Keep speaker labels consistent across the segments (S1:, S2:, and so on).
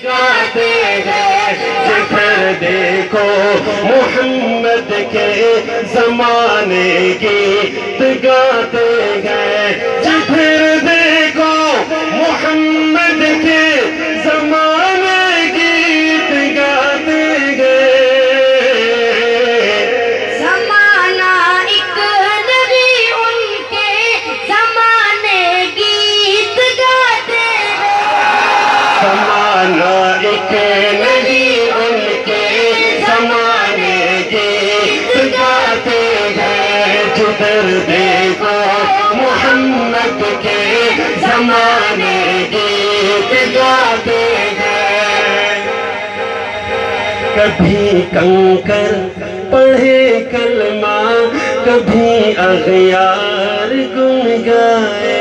S1: گاتے ہیں جدھر دیکھو محمد کے زمانے گیت گاتے ہیں، جدھر دیکھو محمد کے زمانے گیت گاتے ہیں۔
S2: زمانہ ایک نہیں ان کے زمانے گیت گاتے ہیں،
S1: زمانہ ایک نہیں ان کے زمانے گیت گاتے ہیں، جدھر دیکھو محمد کے زمانے گیت گاتے ہیں۔ کبھی کنکر پڑھے کلمہ، کبھی اغیار گن گائے،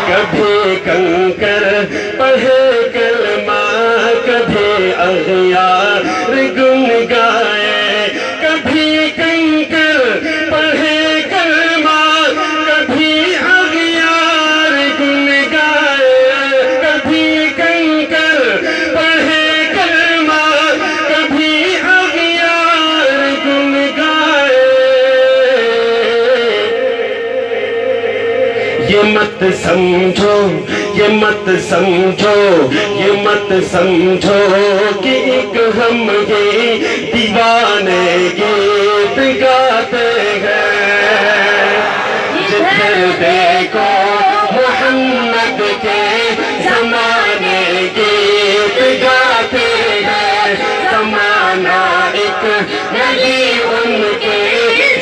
S1: کبھی کنکر پڑھے کلمہ، کبھی اغیار گن گائے، کبھی کنکر پڑھے کلمہ، کبھی اغیار گن گائے، کبھی کنکر پڑھے کلمہ، کبھی اغیار گن گائے۔ یہ مت سمجھو، یہ مت سمجھو، یہ مت سمجھو کہ ایک ہم یہ دیوانے گیت گاتے ہیں، جدھر دیکھو محمد کے زمانے گیت گاتے ہیں۔ زمانہ ایک نہیں ان کے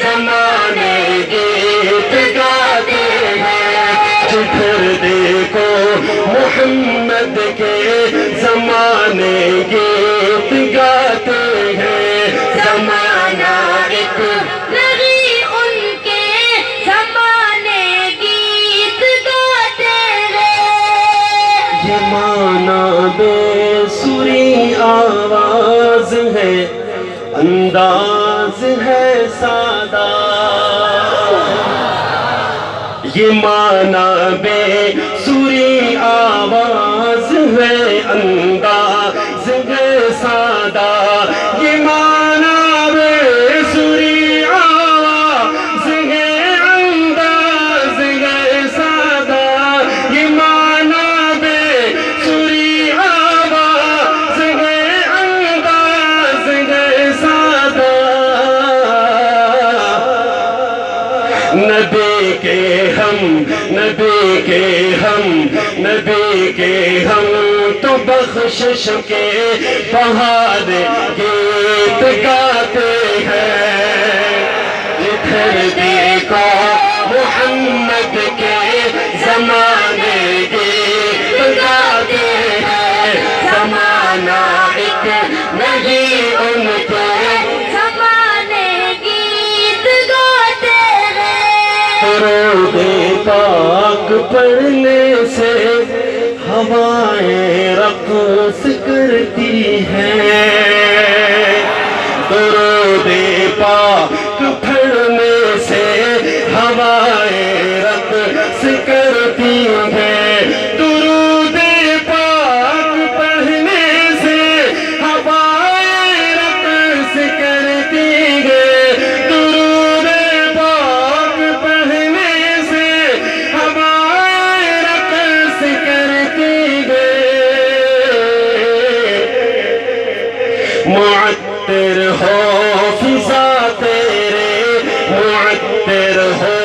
S1: زمانے گیت گاتے ہیں، جدھر دیکھو محمد کے زمانے گیت گاتے ہیں۔ زمانہ ایک
S2: نہیں ان کے زمانے گیت گاتے ہیں۔
S1: یہ مانا بے سری آواز ہے، انداز ہے سادہ، یہ مانا بے سری آواز ہے، انداز ہے سادہ، یہ مانا بے سری آواز ہے، انداز ہے سادہ، یہ مانا بے سری آواز ہے، انداز ہے سادہ۔ نبی کے ہم، نبی کے ہم، نبی کے ہم تو بخشش کے بہار گیت گاتے ہیں، جدھر دیکھو محمد کے زمانے گیت گاتے ہیں۔ زمانہ ایک نہیں ان کے
S2: زمانے گیت گاتے ہیں۔
S1: درود پاک پڑھنے سے ہوائیں رقص کرتی ہیں، درود پاک پڑھنے سے ہوائیں رقص کرتی ہیں، درود پاک پڑھنے سے ہوائیں رقص کرتی ہیں، درود پاک پڑھنے سے ہوائیں رقص کرتی ہیں۔ معطر ہو فضا تیرے، معطر ہو